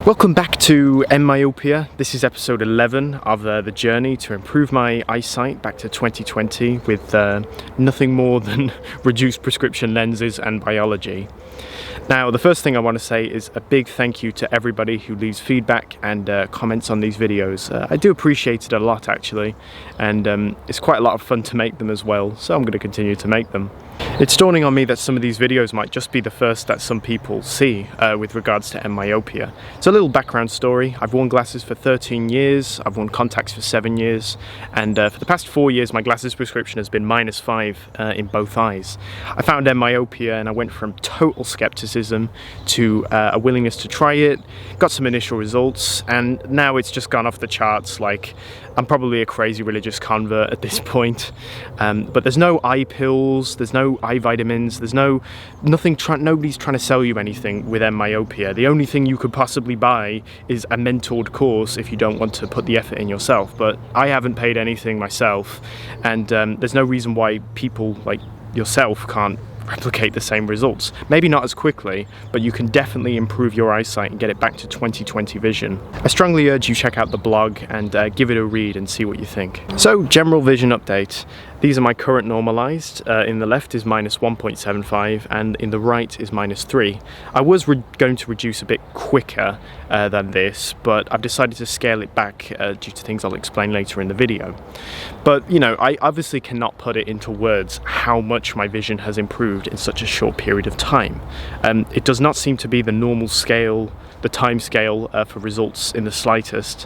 Welcome back to Endmyopia. This is episode 11 of the journey to improve my eyesight back to 2020 with nothing more than reduced prescription lenses and biology. Now, the first thing I want to say is a big thank you to everybody who leaves feedback and comments on these videos. I do appreciate it a lot, actually, and it's quite a lot of fun to make them as well, so I'm going to continue to make them. It's dawning on me that some of these videos might just be the first that some people see with regards to myopia. It's a little background story. I've worn glasses for 13 years, I've worn contacts for 7 years, and for the past 4 years my glasses prescription has been -5 in both eyes. I found myopia and I went from total skepticism to a willingness to try it, got some initial results, and now it's just gone off the charts. Like, I'm probably a crazy religious convert at this point, but there's no eye pills, there's no eye vitamins, there's nobody's trying to sell you anything with myopia. The only thing you could possibly buy is a mentored course if you don't want to put the effort in yourself, but I haven't paid anything myself, and there's no reason why people like yourself can't replicate the same results. Maybe not as quickly, but you can definitely improve your eyesight and get it back to 20/20 vision. I strongly urge you check out the blog and give it a read and see what you think. So, general vision update. These are my current normalized. In the left is -1.75 and in the right is -3. I was going to reduce a bit quicker than this, but I've decided to scale it back due to things I'll explain later in the video. But, you know, I obviously cannot put it into words how much my vision has improved in such a short period of time. It does not seem to be the normal scale, the time scale for results in the slightest,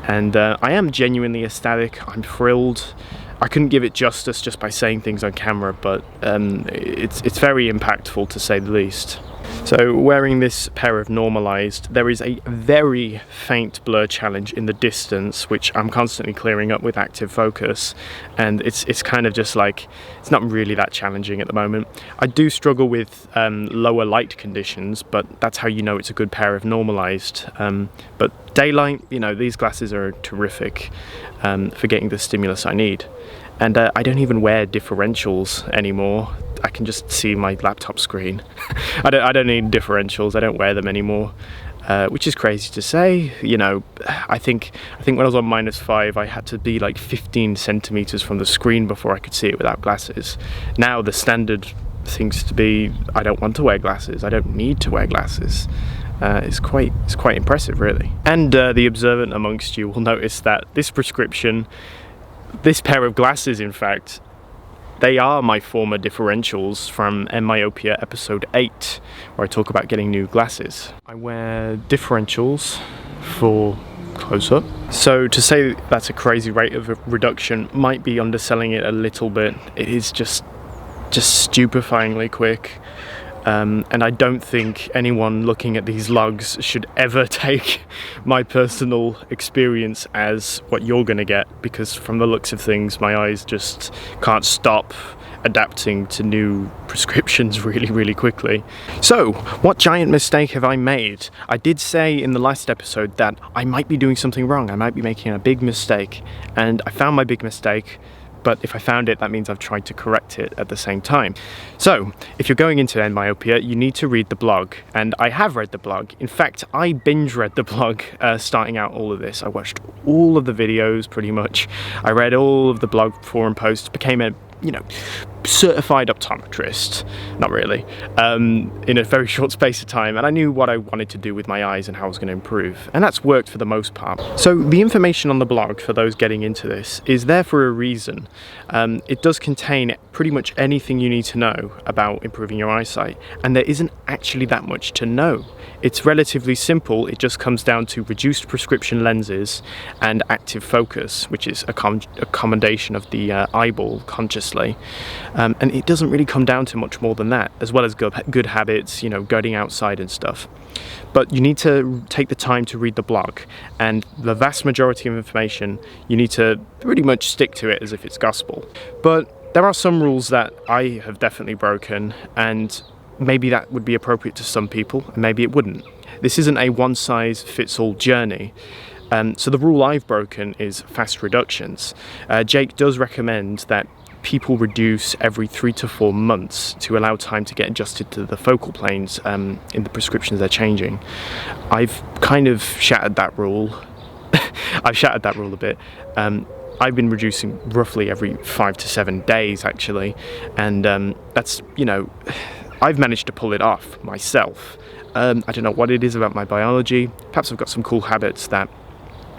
and I am genuinely ecstatic. I'm thrilled. I couldn't give it justice just by saying things on camera, but it's very impactful to say the least. So, wearing this pair of normalized, there is a very faint blur challenge in the distance, which I'm constantly clearing up with active focus, and it's kind of just like, it's not really that challenging at the moment. I do struggle with lower light conditions, but that's how you know it's a good pair of normalized. But daylight, you know, these glasses are terrific for getting the stimulus I need. And I don't even wear differentials anymore. I can just see my laptop screen. I don't need differentials. I don't wear them anymore, which is crazy to say. You know, I think when I was on -5, I had to be like 15 centimeters from the screen before I could see it without glasses. Now the standard seems to be I don't want to wear glasses. I don't need to wear glasses. It's quite impressive, really. And the observant amongst you will notice that this prescription, this pair of glasses, in fact, they are my former differentials from Endmyopia episode 8, where I talk about getting new glasses. I wear differentials for close-up. So to say that's a crazy rate of reduction might be underselling it a little bit. It is just stupefyingly quick. And I don't think anyone looking at these logs should ever take my personal experience as what you're going to get, because from the looks of things, my eyes just can't stop adapting to new prescriptions really quickly. So, what giant mistake have I made? I did say in the last episode that I might be doing something wrong, I might be making a big mistake, and I found my big mistake. But if I found it, that means I've tried to correct it at the same time. So, if you're going into Endmyopia, you need to read the blog, and I have read the blog. In fact, I binge read the blog starting out all of this. I watched all of the videos, pretty much. I read all of the blog forum posts, became a, you know, certified optometrist, not really, in a very short space of time, and I knew what I wanted to do with my eyes and how I was going to improve, and that's worked for the most part. So the information on the blog for those getting into this is there for a reason. It does contain pretty much anything you need to know about improving your eyesight, and there isn't actually that much to know. It's relatively simple. It just comes down to reduced prescription lenses and active focus, which is a commendation of the eyeball consciously. And it doesn't really come down to much more than that, as well as good habits, you know, going outside and stuff. But you need to take the time to read the blog, and the vast majority of information, you need to pretty much stick to it as if it's gospel. But there are some rules that I have definitely broken, and maybe that would be appropriate to some people, and maybe it wouldn't. This isn't a one-size-fits-all journey. So the rule I've broken is fast reductions. Jake does recommend that people reduce every 3 to 4 months to allow time to get adjusted to the focal planes in the prescriptions they're changing. I've kind of shattered that rule. I've shattered that rule a bit. I've been reducing roughly every 5 to 7 days actually, and that's, you know, I've managed to pull it off myself. I don't know what it is about my biology. Perhaps I've got some cool habits that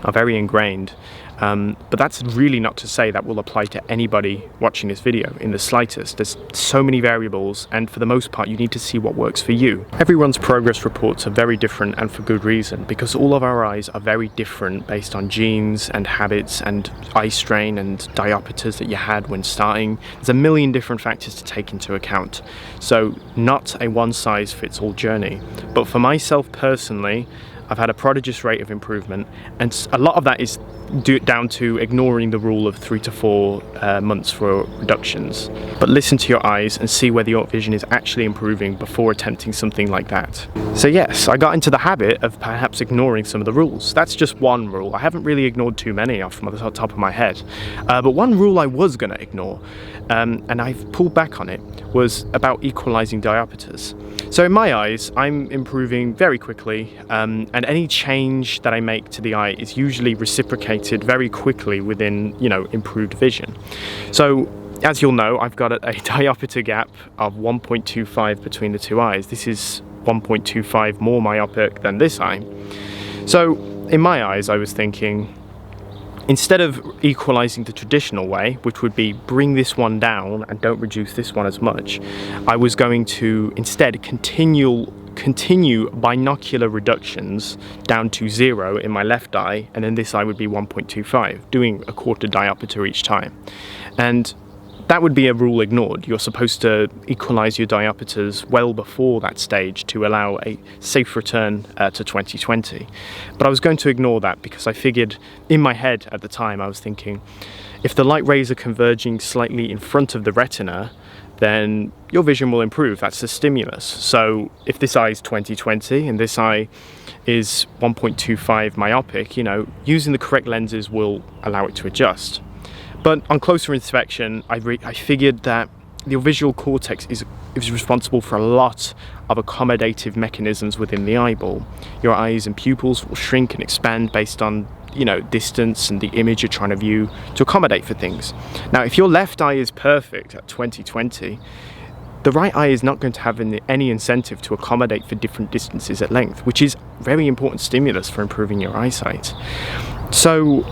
are very ingrained, but that's really not to say that will apply to anybody watching this video in the slightest. There's so many variables, and for the most part you need to see what works for you. Everyone's progress reports are very different, and for good reason, because all of our eyes are very different based on genes and habits and eye strain and diopters that you had when starting. There's a million different factors to take into account, so not a one-size-fits-all journey. But for myself personally, I've had a prodigious rate of improvement, and a lot of that is down to ignoring the rule of 3 to 4 months for reductions. But listen to your eyes and see whether your vision is actually improving before attempting something like that. So yes, I got into the habit of perhaps ignoring some of the rules. That's just one rule. I haven't really ignored too many off the top of my head. But one rule I was going to ignore, and I've pulled back on it, was about equalizing diopters. So in my eyes, I'm improving very quickly, and any change that I make to the eye is usually reciprocated very quickly within, you know, improved vision. So as you'll know, I've got a diopter gap of 1.25 between the two eyes. This is 1.25 more myopic than this eye. So in my eyes, I was thinking, instead of equalizing the traditional way, which would be bring this one down and don't reduce this one as much, I was going to instead continue binocular reductions down to 0 in my left eye, and then this eye would be 1.25, doing a quarter diopter each time. And that would be a rule ignored. You're supposed to equalize your diopters well before that stage to allow a safe return to 2020. But I was going to ignore that because I figured, in my head at the time, I was thinking, if the light rays are converging slightly in front of the retina, then your vision will improve. That's the stimulus. So if this eye is 20/20 and this eye is 1.25 myopic, you know, using the correct lenses will allow it to adjust. But on closer inspection, I figured that your visual cortex is responsible for a lot of accommodative mechanisms within the eyeball. Your eyes and pupils will shrink and expand based on, you know, distance and the image you're trying to view to accommodate for things. Now, if your left eye is perfect at 20/20, the right eye is not going to have any incentive to accommodate for different distances at length, which is a very important stimulus for improving your eyesight. So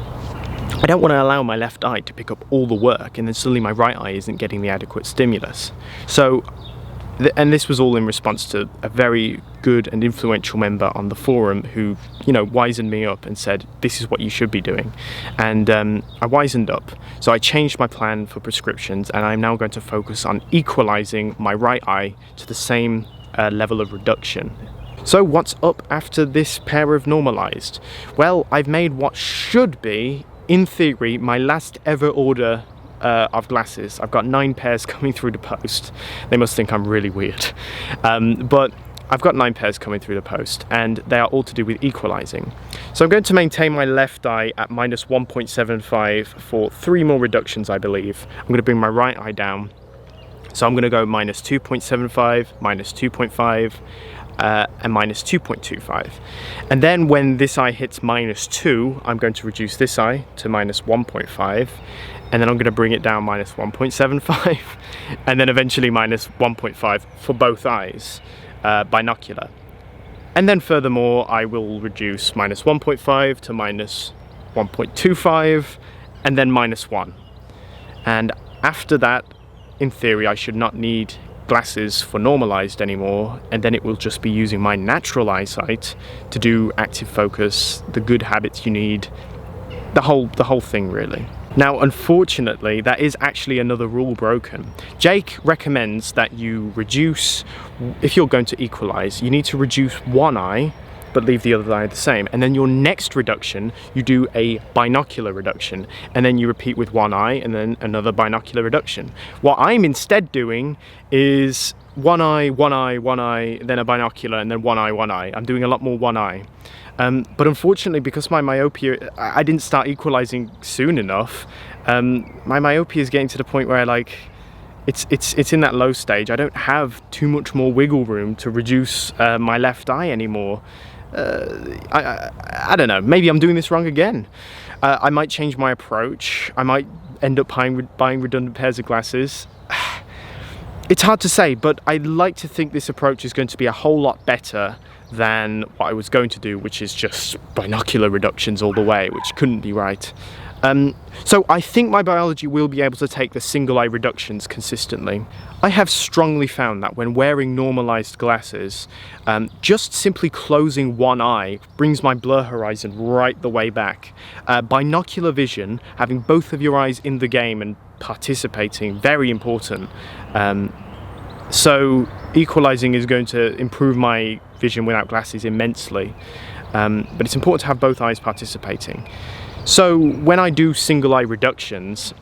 I don't want to allow my left eye to pick up all the work and then suddenly my right eye isn't getting the adequate stimulus. So, and this was all in response to a very good and influential member on the forum who, you know, wisened me up and said, this is what you should be doing. And I wisened up. So I changed my plan for prescriptions, and I'm now going to focus on equalizing my right eye to the same level of reduction. So what's up after this pair of normalized? Well, I've made what should be, in theory, my last ever order of glasses. I've got 9 pairs coming through the post. They must think I'm really weird. But I've got 9 pairs coming through the post, and they are all to do with equalizing. So I'm going to maintain my left eye at minus 1.75 for 3 more reductions, I believe. I'm going to bring my right eye down. So I'm going to go minus 2.75, minus 2.5, and minus 2.25. And then when this eye hits minus 2, I'm going to reduce this eye to minus 1.5. And then I'm going to bring it down minus 1.75, and then eventually minus 1.5 for both eyes, binocular. And then furthermore, I will reduce minus 1.5 to minus 1.25, and then minus 1. And after that, in theory, I should not need glasses for normalized anymore, and then it will just be using my natural eyesight to do active focus, the good habits you need, the whole thing really. Now, unfortunately, that is actually another rule broken. Jake recommends that you reduce, if you're going to equalize, you need to reduce one eye, but leave the other eye the same. And then your next reduction, you do a binocular reduction, and then you repeat with one eye, and then another binocular reduction. What I'm instead doing is one eye, one eye, one eye, then a binocular, and then one eye, one eye. I'm doing a lot more one eye. But unfortunately, because my myopia, I didn't start equalizing soon enough, my myopia is getting to the point where it's in that low stage. I don't have too much more wiggle room to reduce my left eye anymore. I don't know, maybe I'm doing this wrong again. I might change my approach. I might end up buying redundant pairs of glasses. It's hard to say, but I like to think this approach is going to be a whole lot better than what I was going to do, which is just binocular reductions all the way, which couldn't be right. So I think my biology will be able to take the single eye reductions consistently. I have strongly found that when wearing normalized glasses, just simply closing one eye brings my blur horizon right the way back. Binocular vision, having both of your eyes in the game and participating, very important. So equalizing is going to improve my vision without glasses immensely, but it's important to have both eyes participating. So when I do single eye reductions,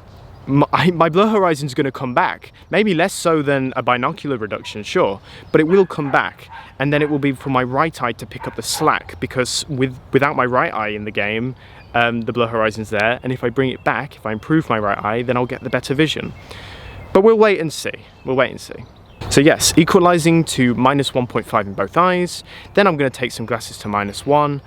my blur horizon is going to come back. Maybe less so than a binocular reduction, sure, but it will come back, and then it will be for my right eye to pick up the slack, because without my right eye in the game, the blur horizon's there, and if I bring it back, if I improve my right eye, then I'll get the better vision. But we'll wait and see. We'll wait and see. So yes, equalizing to -1.5 in both eyes, then I'm going to take some glasses to -1,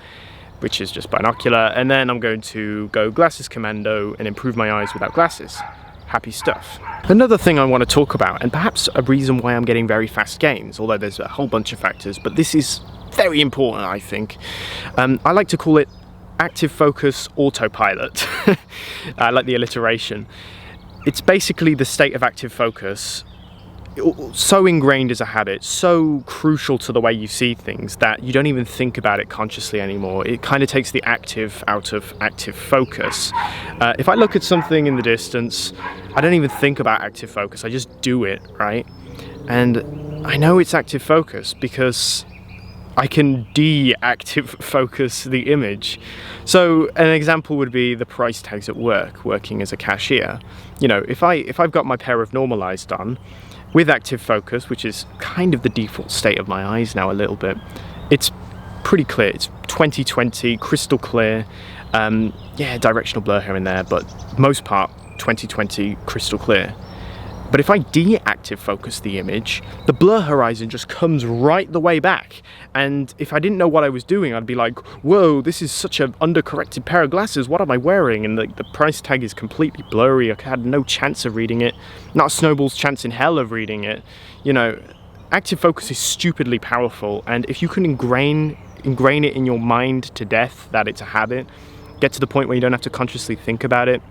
which is just binocular, and then I'm going to go glasses commando and improve my eyes without glasses. Happy stuff. Another thing I want to talk about, and perhaps a reason why I'm getting very fast gains, although there's a whole bunch of factors, but this is very important, I think. I like to call it active focus autopilot. I like the alliteration. It's basically the state of active focus, so ingrained as a habit, so crucial to the way you see things that you don't even think about it consciously anymore. It kind of takes the active out of active focus. If I look at something in the distance, I don't even think about active focus, I just do it, right? And I know it's active focus because I can de-active focus the image. So an example would be the price tags at work, working as a cashier. You know, if I've got my pair of normalized on, with active focus, which is kind of the default state of my eyes now a little bit, it's pretty clear. It's 20/20, crystal clear. Yeah, directional blur here and there, but most part 20/20 crystal clear. But if I de-active focus the image, the blur horizon just comes right the way back. And if I didn't know what I was doing, I'd be like, whoa, this is such an undercorrected pair of glasses, what am I wearing? And the price tag is completely blurry, I had no chance of reading it, not a snowball's chance in hell of reading it. You know, active focus is stupidly powerful, and if you can ingrain it in your mind to death that it's a habit, get to the point where you don't have to consciously think about it.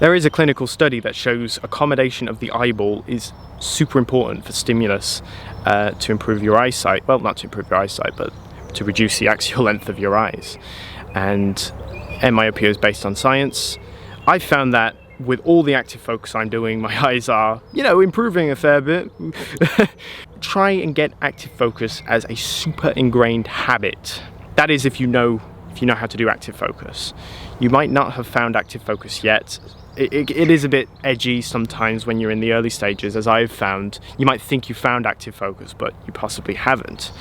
There is a clinical study that shows accommodation of the eyeball is super important for stimulus to improve your eyesight. Well, not to improve your eyesight, but to reduce the axial length of your eyes. And Endmyopia is based on science. I found that with all the active focus I'm doing, my eyes are, you know, improving a fair bit. Try and get active focus as a super ingrained habit. That is, if you know how to do active focus. You might not have found active focus yet. It is a bit edgy sometimes when you're in the early stages, as I've found. You might think you found active focus, but you possibly haven't.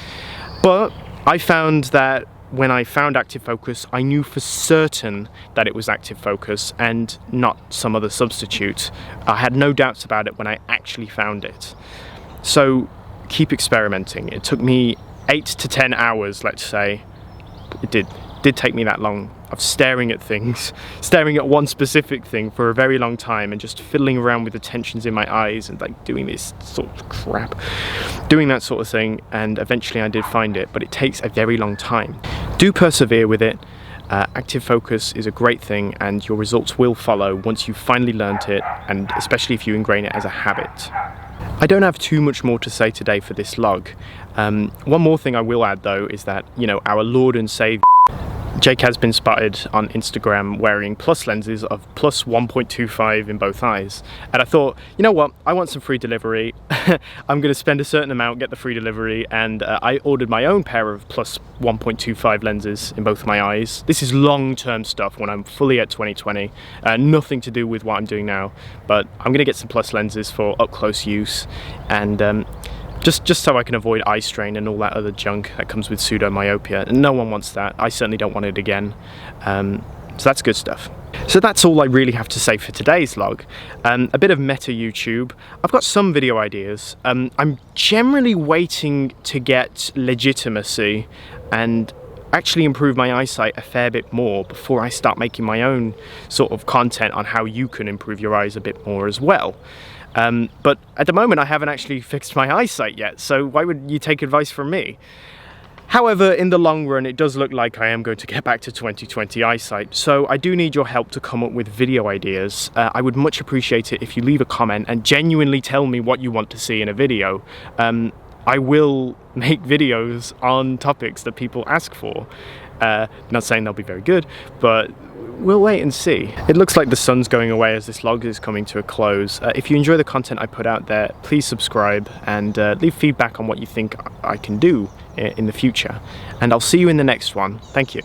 But I found that when I found active focus, I knew for certain that it was active focus and not some other substitute. I had no doubts about it when I actually found it. So keep experimenting. It took me 8 to 10 hours, let's say. It did take me that long of staring at things, staring at one specific thing for a very long time and just fiddling around with the tensions in my eyes and like doing this sort of crap, doing that sort of thing, and eventually I did find it, but it takes a very long time. Do persevere with it. Active focus is a great thing and your results will follow once you've finally learnt it, and especially if you ingrain it as a habit. I don't have too much more to say today for this log. One more thing I will add though is that, you know, our Lord and Saviour Jake has been spotted on Instagram wearing plus lenses of plus 1.25 in both eyes, and I thought, you know what, I want some free delivery. I'm going to spend a certain amount, get the free delivery, and I ordered my own pair of plus 1.25 lenses in both of my eyes. This is long-term stuff when I'm fully at 20/20, nothing to do with what I'm doing now, but I'm going to get some plus lenses for up-close use, and just so I can avoid eye strain and all that other junk that comes with pseudomyopia. And no one wants that. I certainly don't want it again. So that's good stuff. So that's all I really have to say for today's log. A bit of meta YouTube. I've got some video ideas. I'm generally waiting to get legitimacy and actually improve my eyesight a fair bit more before I start making my own sort of content on how you can improve your eyes a bit more as well. But at the moment I haven't actually fixed my eyesight yet, so why would you take advice from me? However, in the long run, it does look like I am going to get back to 20/20 eyesight, so I do need your help to come up with video ideas. I would much appreciate it if you leave a comment and genuinely tell me what you want to see in a video. I will make videos on topics that people ask for. Not saying they'll be very good, but we'll wait and see. It looks like the sun's going away as this log is coming to a close. If you enjoy the content I put out there, please subscribe and leave feedback on what you think I can do in the future. And I'll see you in the next one. Thank you.